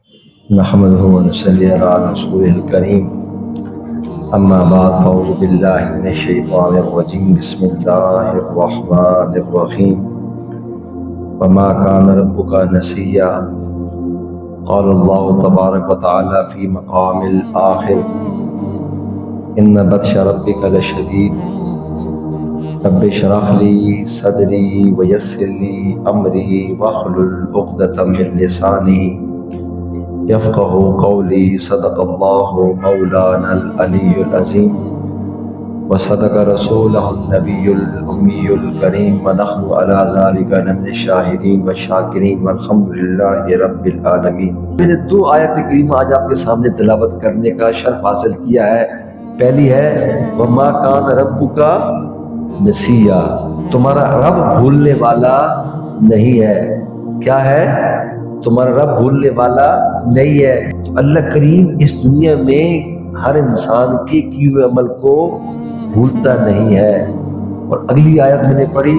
نحمده ونصلي على رسوله الكريم اما بعد فاعوذ بالله من الشيطان الرجيم بسم الله الرحمن الرحيم وما كان ربك نسيا قال الله تبارك وتعالى في مقام الآخر ان بطش ربك لشديد رب اشرح لي صدري ويسر لي امري واحلل عقدة من لساني یفقہ قولی صدق اللہ مولانا العلی العظیم وصدق رسولہ النبی الامی الکریم ونحن علی ذالک من الشاہدین والشاکرین والحمد للہ رب العالمین۔ میں نے 2 آیت کریمہ آج آپ کے سامنے تلاوت کرنے کا شرف حاصل کیا ہے۔ پہلی ہے وما کان ربک نسیا، تمہارا رب بھولنے والا نہیں ہے۔ کیا ہے؟ تمہارا رب بھولنے والا نہیں ہے۔ تو اللہ کریم اس دنیا میں ہر انسان کے کیے ہوئے عمل کو بھولتا نہیں ہے۔ اور اگلی آیت میں نے پڑھی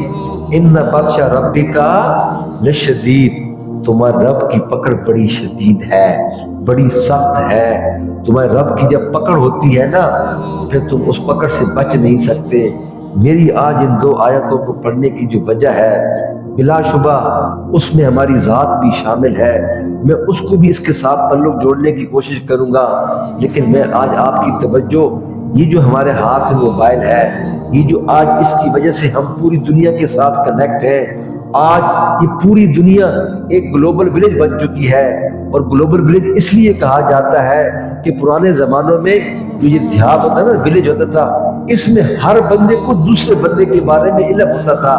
ان بطش ربک لشدید، تمہارے رب کی پکڑ بڑی شدید ہے، بڑی سخت ہے۔ تمہارے رب کی جب پکڑ ہوتی ہے نا پھر تم اس پکڑ سے بچ نہیں سکتے۔ میری آج ان 2 آیتوں کو پڑھنے کی جو وجہ ہے بلا شبہ اس میں ہماری ذات بھی شامل ہے، میں اس کو بھی اس کے ساتھ تعلق جوڑنے کی کوشش کروں گا، لیکن میں آج آپ کی توجہ یہ جو ہمارے ہاتھ میں موبائل ہے، یہ جو آج اس کی وجہ سے ہم پوری دنیا کے ساتھ کنیکٹ ہیں، آج یہ پوری دنیا ایک گلوبل ولیج بن چکی ہے۔ اور گلوبل ولیج اس لیے کہا جاتا ہے کہ پرانے زمانوں میں جو یہ دیہات ہوتا ہے نا، ولیج ہوتا تھا، اس میں ہر بندے کو دوسرے بندے کے بارے میں علم ہوتا تھا۔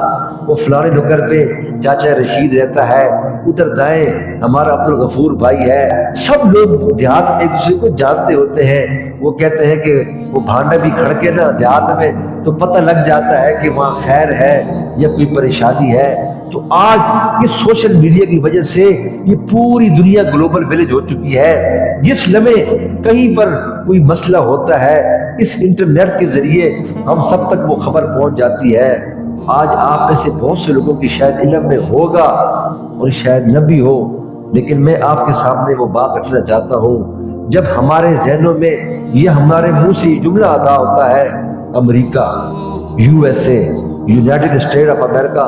وہ فلانے نگر پہ چاچا رشید رہتا ہے، ادھر دائیں ہمارا عبد الغفور بھائی ہے، سب لوگ دیہات میں ایک دوسرے کو جانتے ہوتے ہیں۔ وہ کہتے ہیں کہ وہ بھانڈا بھی کھڑکے نا دیہات میں تو پتہ لگ جاتا ہے کہ وہاں خیر ہے یا کوئی پریشانی ہے۔ تو آج اس سوشل میڈیا کی وجہ سے یہ پوری دنیا گلوبل ولیج ہو چکی ہے۔ جس لمحے کہیں پر کوئی مسئلہ ہوتا ہے اس انٹرنیٹ کے ذریعے ہم سب تک وہ خبر پہنچ جاتی ہے۔ آج آپ میں سے بہت سے لوگوں کی شاید علم میں ہوگا اور شاید نہ بھی ہو، لیکن میں آپ کے سامنے وہ بات رکھنا چاہتا ہوں۔ جب ہمارے ذہنوں میں یہ ہمارے منہ سے یہ جملہ ادا ہوتا ہے امریکہ، USA، United state of America,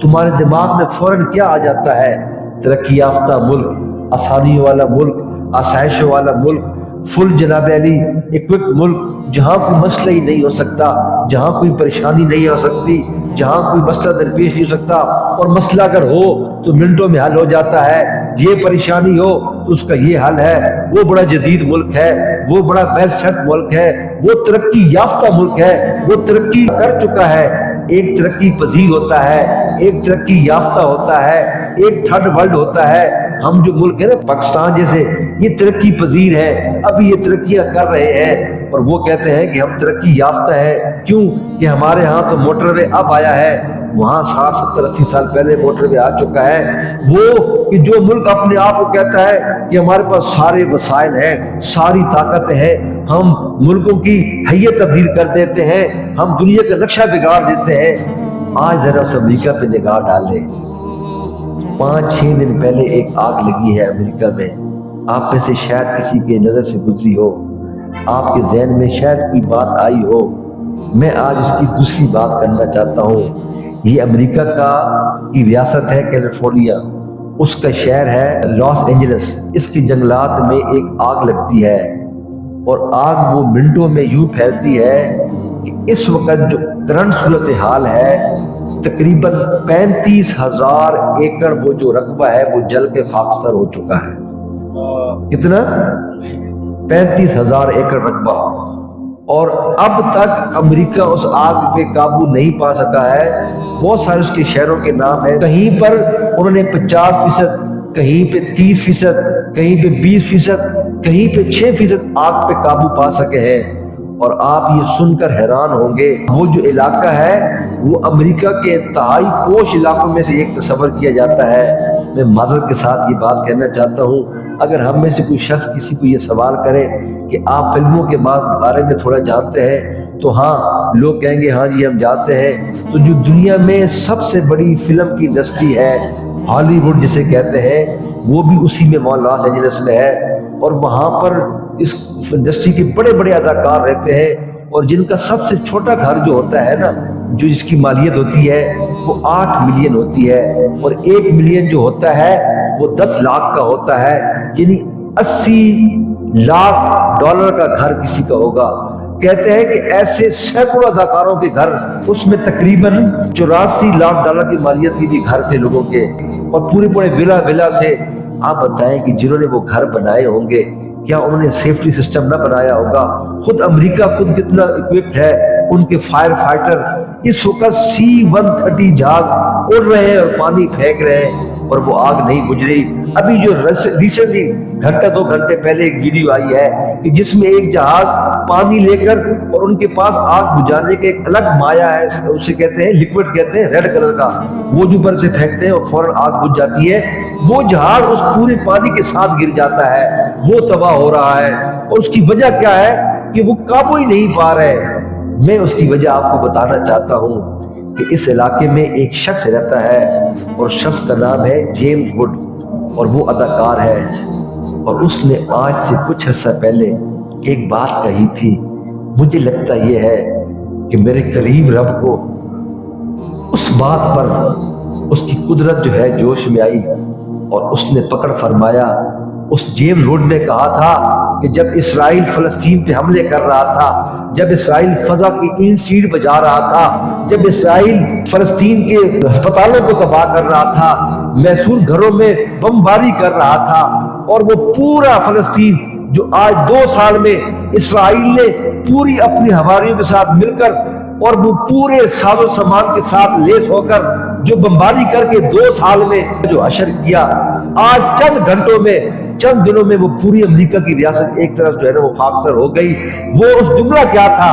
تمہارے دماغ میں فوراً کیا آ جاتا ہے؟ ترقی یافتہ ملک، آسانیوں والا ملک، آسائشوں والا ملک، فل جناب علی اکوپڈ ملک، جہاں کوئی مسئلہ ہی نہیں ہو سکتا، جہاں کوئی پریشانی نہیں ہو سکتی، جہاں کوئی مسئلہ درپیش نہیں ہو سکتا، اور مسئلہ اگر ہو تو منٹوں میں حل ہو جاتا ہے۔ یہ پریشانی ہو تو اس کا یہ حل ہے۔ وہ بڑا جدید ملک ہے، وہ بڑا ویل سیٹ ملک ہے، وہ ترقی یافتہ ملک ہے، وہ ترقی کر چکا ہے۔ ایک ترقی پذیر ہوتا ہے، ایک ترقی یافتہ ہوتا ہے، ایک تھرڈ ورلڈ ہوتا ہے۔ ہم جو ملک ہے نا پاکستان جیسے، یہ ترقی پذیر ہے، ابھی یہ ترقیاں کر رہے ہیں، اور وہ کہتے ہیں کہ ہم ترقی یافتہ ہیں۔ کیوں کہ ہمارے ہاں تو موٹر وے اب آیا ہے، وہاں 60 70 80 سال پہلے موٹر وے آ چکا ہے۔ وہ کہ جو ملک اپنے آپ کو کہتا ہے کہ ہمارے پاس سارے وسائل ہیں، ساری طاقتیں ہیں، ہم ملکوں کی حیت تبدیل کر دیتے ہیں، ہم دنیا کا نقشہ بگاڑ دیتے ہیں۔ آج ذرا اس امریکہ پہ نگاہ ڈالیں۔ 5-6 دن پہلے ایک آگ لگی ہے امریکہ میں، آپ میں سے شاید کسی کے نظر سے گزری ہو، آپ کے ذہن میں شاید کوئی بات آئی ہو۔ میں آج اس کی دوسری بات کرنا چاہتا ہوں۔ یہ امریکہ کی ریاست ہے کیلیفورنیا، اس کا شہر ہے لاس اینجلس۔ اس کے جنگلات میں ایک آگ لگتی ہے، اور آگ وہ منٹوں میں یوں پھیلتی ہے کہ اس وقت جو کرنٹ صورتحال ہے تقریباً 35,000 ایکڑ وہ جو رقبہ ہے وہ جل کے خاکستر ہو چکا ہے۔ کتنا؟ 35,000 ایکڑ رقبہ۔ اور اب تک امریکہ اس آگ پہ قابو نہیں پا سکا ہے۔ بہت سارے اس کے شہروں کے نام ہیں، کہیں پر انہوں نے 50%، کہیں پہ 30%، کہیں پہ 20%، کہیں پہ 6% آگ پہ قابو پا سکے ہیں۔ اور آپ یہ سن کر حیران ہوں گے، وہ جو علاقہ ہے وہ امریکہ کے انتہائی پوش علاقوں میں سے ایک تصور کیا جاتا ہے۔ میں معذرت کے ساتھ یہ بات کہنا چاہتا ہوں، اگر ہم میں سے کوئی شخص کسی کو یہ سوال کرے کہ آپ فلموں کے بارے میں تھوڑا جانتے ہیں، تو ہاں لوگ کہیں گے ہاں جی ہم جانتے ہیں۔ تو جو دنیا میں سب سے بڑی فلم کی انڈسٹری ہے ہالی ووڈ جسے کہتے ہیں، وہ بھی اسی میں لاس اینجلس میں ہے، اور وہاں پر اس انڈسٹری کے بڑے بڑے اداکار رہتے ہیں، اور جن کا سب سے چھوٹا گھر جو ہوتا ہے نا، جو جس کی مالیت ہوتی ہے وہ 8 ملین ہوتی ہے، اور 1 ملین جو ہوتا ہے وہ 10 لاکھ کا ہوتا ہے، یعنی 80 لاکھ ڈالر کا گھر کسی کا ہوگا۔ کہتے ہیں کہ ایسے سینکڑوں اداکاروں کے گھر، اس میں تقریباً 84 لاکھ ڈالر کی مالیت کے بھی گھر تھے لوگوں کے، اور پورے ولا تھے۔ آپ بتائیں کہ جنہوں نے وہ گھر بنائے ہوں گے، کیا انہوں نے سیفٹی سسٹم نہ بنایا ہوگا؟ خود امریکہ خود کتنا اکوپڈ ہے، ان کے فائر فائٹر اس وقت C-130 جہاز اڑ رہے ہیں اور پانی پھینک رہے ہیں، اور وہ آگ نہیں بجھ رہی۔ ابھی جو ریسنٹلی گھنٹہ 2 گھنٹے پہلے ایک ویڈیو آئی ہے کہ جس میں ایک جہاز پانی لے کر، اور ان کے پاس آگ بجھانے کا ایک الگ مایا ہے، اسے کہتے ہیں لیکوڈ، کہتے ہیں ریڈ کلر کا، وہ جو اوپر سے پھینکتے ہیں اور فوراً آگ بجھ جاتی ہے۔ وہ جہاز اس پورے پانی کے ساتھ گر جاتا ہے، وہ تباہ ہو رہا ہے، اور اس کی وجہ کیا ہے کہ وہ قابو ہی نہیں پا رہے۔ میں اس کی وجہ آپ کو بتانا چاہتا ہوں کہ اس علاقے میں ایک شخص رہتا ہے، اور شخص کا نام ہے جیمز ووڈ، اور وہ اداکار ہے، اور اس نے آج سے کچھ عرصہ پہلے ایک بات کہی تھی۔ مجھے لگتا یہ ہے کہ میرے کریم رب کو اس بات پر اس کی قدرت جو ہے جوش میں آئی، اور اس نے پکڑ فرمایا۔ اس جیمز ووڈ نے کہا تھا کہ جب اسرائیل فلسطین پہ حملے کر رہا تھا، جب اسرائیل فضا کی اینٹ سیڑھ بجا رہا تھا، جب اسرائیل فلسطین کے ہسپتالوں کو تباہ کر رہا تھا، محصول گھروں میں بمباری کر رہا تھا، اور وہ پورا فلسطین جو آج 2 سال میں اسرائیل نے پوری اپنی ہواریوں کے ساتھ مل کر، اور وہ پورے ساز و سامان کے ساتھ لیس ہو کر جو بمباری کر کے 2 سال میں جو حشر کیا، آج چند گھنٹوں میں، چند دنوں میں وہ پوری امریکہ کی ریاست ایک طرف جو ہے نا وہ خاکستر ہو گئی۔ وہ اس جملہ کیا تھا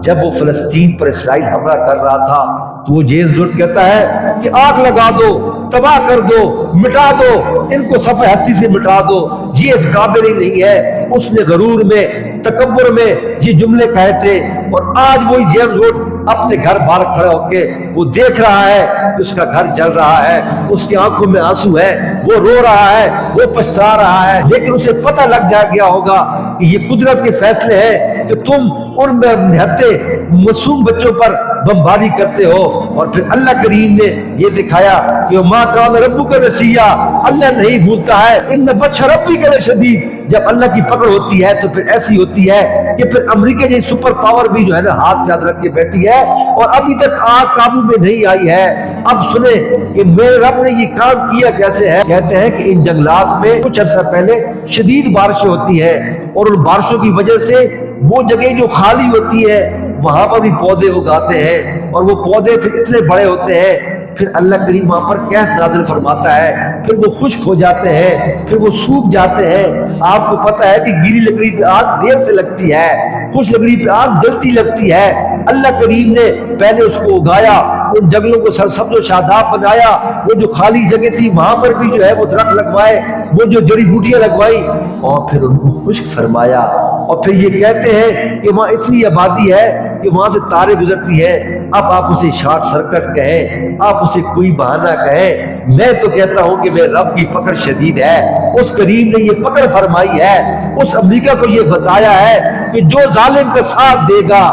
جب وہ فلسطین پر اسرائیل حملہ کر رہا تھا؟ تو وہ جیمز ووڈ کہتا ہے کہ آگ لگا دو، تباہ کر دو، مٹا دو، ان کو صفحہ ہستی سے مٹا دو، یہ اس قابل ہی نہیں ہے۔ اس نے غرور میں، تکبر میں یہ جملے کہے تھے، اور آج وہی جیمز ووڈ اپنے گھر باہر کھڑا ہو کے وہ دیکھ رہا ہے کہ اس کا گھر جل رہا ہے، اس کی آنکھوں میں آنسو ہے، وہ رو رہا ہے، وہ پچھتا رہا ہے، لیکن اسے پتہ لگ گیا ہوگا کہ یہ قدرت کے فیصلے ہیں کہ تم ان نہتے معصوم بچوں پر بمباری کرتے ہو۔ اور پھر اللہ کریم نے یہ دکھایا کہ ماں کان ربک نسیا، اللہ نہیں بھولتا ہے، ان بطش ربک لشدید۔ جب اللہ کی پکڑ ہوتی ہے تو پھر ایسی ہوتی ہے کہ پھر امریکہ جیسی سپر پاور بھی جو ہے نا ہاتھ پہ رکھ کے بیٹھی ہے، اور ابھی تک آگ قابو میں نہیں آئی ہے۔ اب سنیں کہ میرے رب نے یہ کام کیا کیسے ہے۔ کہتے ہیں کہ ان جنگلات میں کچھ عرصہ پہلے شدید بارشیں ہوتی ہیں، اور ان بارشوں کی وجہ سے وہ جگہ جو خالی ہوتی ہے وہاں پر بھی پودے اگاتے ہیں، اور وہ پودے پھر اتنے بڑے ہوتے ہیں، پھر اللہ کریم وہاں پر قحط نازل فرماتا ہے، پھر وہ خشک ہو جاتے ہیں، پھر وہ سوکھ جاتے ہیں۔ آپ کو پتہ ہے کہ گیلی لکڑی پہ آگ دیر سے لگتی ہے، خشک لکڑی پہ آگ جلتی لگتی ہے۔ اللہ کریم نے پہلے اس کو اگایا، ان جنگلوں کو سرسبز و شاداب بنایا، وہ جو خالی جگہ تھی وہاں پر بھی جو ہے وہ درخت لگوائے، وہ جو جڑی بوٹیاں لگوائی، اور پھر ان کو خشک فرمایا۔ اور پھر یہ کہتے ہیں کہ وہاں اتنی آبادی ہے کہ وہاں سے تارے گزرتی ہیں۔ اب آپ اسے شارٹ سرکٹ کہیں، آپ اسے کوئی بہانہ کہیں، میں تو کہتا ہوں کہ میرے رب کی پکڑ شدید ہے۔ اس کریم نے یہ پکڑ فرمائی ہے، اس امریکہ کو یہ بتایا ہے کہ جو ظالم کا ساتھ دے گا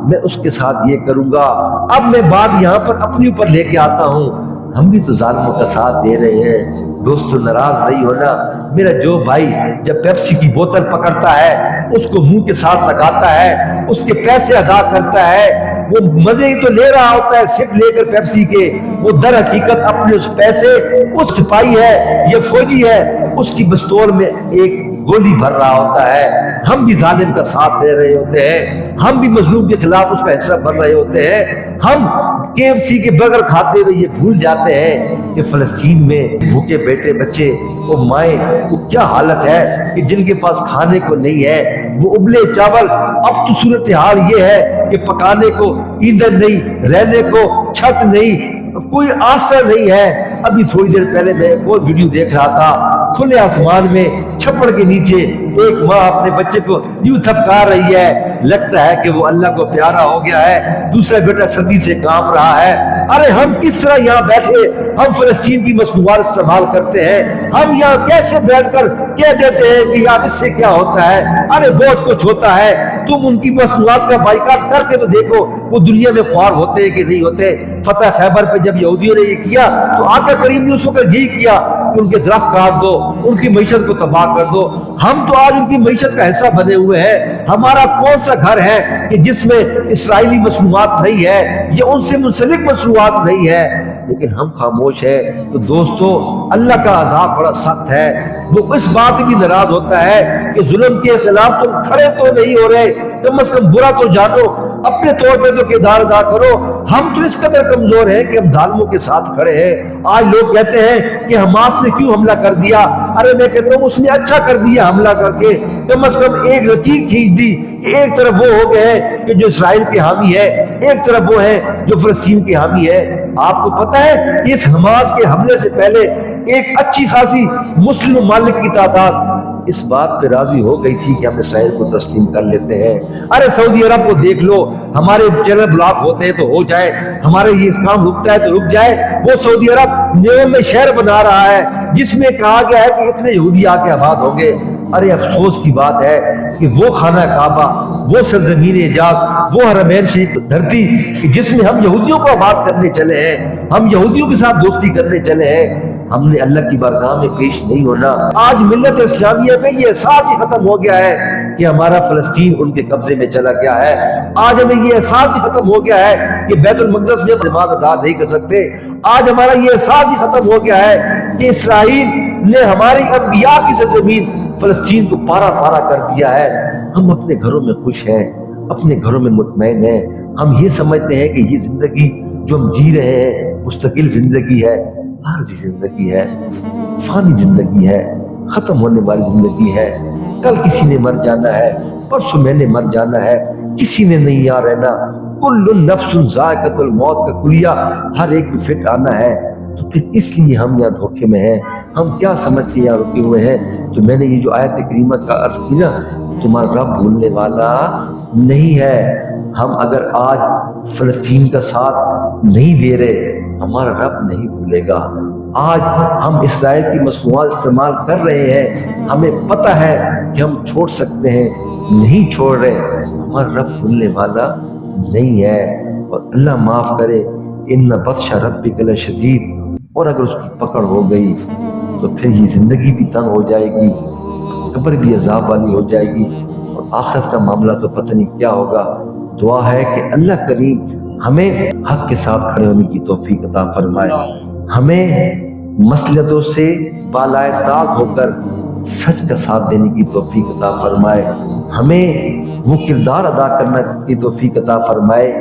میں اس کے ساتھ یہ کروں گا۔ اب میں بات یہاں پر اپنی اوپر لے کے آتا ہوں، ہم بھی تو ظالموں کا ساتھ دے رہے ہیں۔ دوستو ناراض نہیں ہونا، میرا جو بھائی جب پیپسی کی بوتل پکڑتا ہے اس کو منہ کے ساتھ لگاتا ہے، اس کے پیسے ادا کرتا ہے، وہ مزے ہی تو لے رہا ہوتا ہے سپ لے کر پیپسی کے، وہ در حقیقت اپنے اس پیسے، اس سپاہی ہے یہ فوجی ہے، اس کی بستور میں ایک گولی بھر رہا ہوتا ہے۔ ہم بھی ظالم کا ساتھ دے رہے ہوتے ہیں، ہم بھی مظلوم کے خلاف اس کا حصہ بن رہے ہوتے ہیں۔ ہم KFC کے برگر کھاتے ہوئے یہ بھول جاتے ہیں کہ فلسطین میں بھوکے بیٹے بچے، وہ مائیں، وہ کیا حالت ہے کہ جن کے پاس کھانے کو نہیں ہے، وہ ابلے چاول۔ اب تو صورتحال یہ ہے کہ پکانے کو ایندھن نہیں، رہنے کو چھت نہیں، کوئی آسرا نہیں ہے۔ ابھی تھوڑی دیر پہلے میں وہ ویڈیو دیکھ رہا تھا، کھلے آسمان میں چھپڑ کے نیچے ایک ماں اپنے بچے کو یوں تھپکا رہی ہے، لگتا ہے کہ وہ اللہ کو پیارا ہو گیا ہے، دوسرا بیٹا سردی سے کانپ رہا ہے۔ ارے ہم کس طرح یہاں بیٹھے ہم فلسطین کی مصنوعات استعمال کرتے ہیں، ہم یہاں کیسے بیٹھ کر کہہ دیتے ہیں کہ یار اس سے کیا ہوتا ہے؟ ارے بہت کچھ ہوتا ہے، تم ان کی مصنوعات کا بائیکاٹ کر کے تو دیکھو وہ دنیا میں خوار ہوتے ہیں کہ نہیں ہوتے۔ فتح خیبر پہ جب یہودیوں نے یہ کیا تو آقا کریم نے اس وقت یہی کیا کہ ان کے درخت کاٹ دو، ان کی معیشت کو تباہ کر دو۔ ہم تو آج ان کی معیشت کا حصہ بنے ہوئے ہیں۔ ہمارا کون سا گھر ہے کہ جس میں اسرائیلی مصنوعات نہیں ہے یا ان سے منسلک مصنوعات نہیں ہے؟ لیکن ہم خاموش ہیں۔ تو دوستو، اللہ کا عذاب بڑا سخت ہے۔ وہ اس بات بھی ناراض ہوتا ہے کہ ظلم کے خلاف تم کھڑے تو نہیں ہو رہے، کم از کم برا تو جانو، اپنے طور پہ تو کردار ادا کرو۔ ہم تو اس قدر کمزور ہیں کہ ہم ظالموں کے ساتھ کھڑے ہیں۔ آج لوگ کہتے ہیں کہ حماس نے کیوں حملہ کر دیا؟ ارے میں کہتا ہوں اس نے اچھا کر دیا حملہ کر کے، کم از کم ایک لکیر کھینچ دی کہ ایک طرف وہ ہو گئے ہیں کہ جو اسرائیل کے حامی ہے، ایک طرف وہ ہے جو فلسطین کے حامی ہے۔ آپ کو پتہ ہے کہ اس حماس کے حملے سے پہلے ایک اچھی خاصی مسلم ممالک کی تعداد اس بات پہ راضی ہو گئی تھی کہ ہم اسرائیل کو تسلیم کر لیتے ہیں۔ ارے سعودی عرب کو دیکھ لو، ہمارے چینل بلاک ہوتے ہیں تو ہو جائے، ہمارے یہ کام رکتا ہے تو رک جائے۔ وہ سعودی عرب نیو میں شہر بنا رہا ہے جس میں کہا گیا ہے کہ اتنے یہودی آ کے آباد ہوں گے۔ ارے افسوس کی بات ہے کہ وہ خانہ کعبہ، وہ سرزمین حجاز، وہ حرمین شریف دھرتی کہ جس میں ہم یہودیوں کو آباد کرنے چلے ہیں، ہم یہودیوں کے ساتھ دوستی کرنے چلے ہیں، ہم نے اللہ کی بارگاہ میں پیش نہیں ہونا۔ آج ملت اسلامیہ میں یہ احساس ہی ختم ہو گیا ہے کہ ہمارا فلسطین ان کے قبضے میں چلا گیا ہے۔ آج ہمیں یہ احساس ہی ختم ہو گیا ہے کہ بیت المقدس میں نماز ادا نہیں کر سکتے۔ آج ہمارا یہ احساس ہی ختم ہو گیا ہے کہ اسرائیل نے ہماری انبیاء کی سرزمین فلسطین کو پارا پارا کر دیا ہے۔ ہم اپنے گھروں میں خوش ہیں، اپنے گھروں میں مطمئن ہیں۔ ہم یہ سمجھتے ہیں کہ یہ زندگی جو ہم جی رہے ہیں مستقل زندگی ہے، عارضی زندگی ہے، فانی زندگی ہے، ختم ہونے والی زندگی ہے۔ کل کسی نے مر جانا ہے، پرسوں میں نے مر جانا ہے، کسی نے نہیں یہاں رہنا۔ کل نفس ذائقۃ الموت کا کلیہ ہر ایک کو فٹ آنا ہے۔ تو پھر اس لیے ہم یہاں دھوکے میں ہیں، ہم کیا سمجھ کے یہاں رکے ہوئے ہیں؟ تو میں نے یہ جو آیت کریمہ کا عرض کی نا، تمہارا رب بھولنے والا نہیں ہے۔ ہم اگر آج فلسطین کا ساتھ نہیں دے رہے، ہمارا رب نہیں بھولے گا۔ آج ہم اسرائیل کی مصنوعات استعمال کر رہے ہیں، ہمیں پتہ ہے کہ ہم چھوڑ سکتے ہیں، نہیں چھوڑ رہے، ہمارا رب بھولنے والا نہیں ہے۔ اور اللہ معاف کرے، ان بطش ربک لشدید، اور اگر اس کی پکڑ ہو گئی تو پھر یہ زندگی بھی تنگ ہو جائے گی، قبر بھی عذاب والی ہو جائے گی، اور آخرت کا معاملہ تو پتہ نہیں کیا ہوگا۔ دعا ہے کہ اللہ کریم ہمیں حق کے ساتھ کھڑے ہونے کی توفیق عطا فرمائے، ہمیں مصلحتوں سے بالائے طاق ہو کر سچ کا ساتھ دینے کی توفیق عطا فرمائے، ہمیں وہ کردار ادا کرنے کی توفیق عطا فرمائے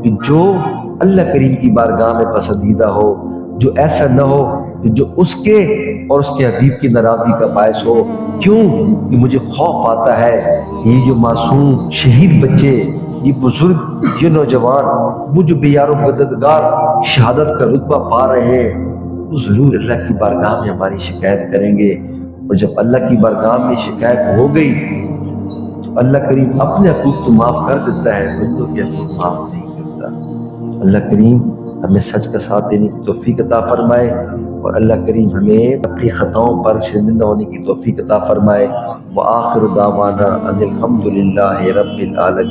کہ جو اللہ کریم کی بارگاہ میں پسندیدہ ہو، جو ایسا نہ ہو کہ جو اس کے اور اس کے حبیب کی ناراضگی کا باعث ہو۔ کیوں کہ مجھے خوف آتا ہے یہ جو معصوم شہید بچے، یہ بزرگ، یہ نوجوان، وہ جو بے یار و مددگار شہادت کا رتبہ پا رہے ہیں، وہ ضرور اللہ کی بارگاہ میں ہماری شکایت کریں گے۔ اور جب اللہ کی بارگاہ میں شکایت ہو گئی تو اللہ کریم اپنے حقوق تو معاف کر دیتا ہے، بندوں کے حقوق معاف نہیں کرتا۔ اللہ کریم ہمیں سچ کا ساتھ دینے کی توفیق عطا فرمائے، اور اللہ کریم ہمیں اپنی خطاؤں پر شرمندہ ہونے کی توفیق عطا فرمائے۔ وآخر دعوانا ان الحمد للہ رب العالمین۔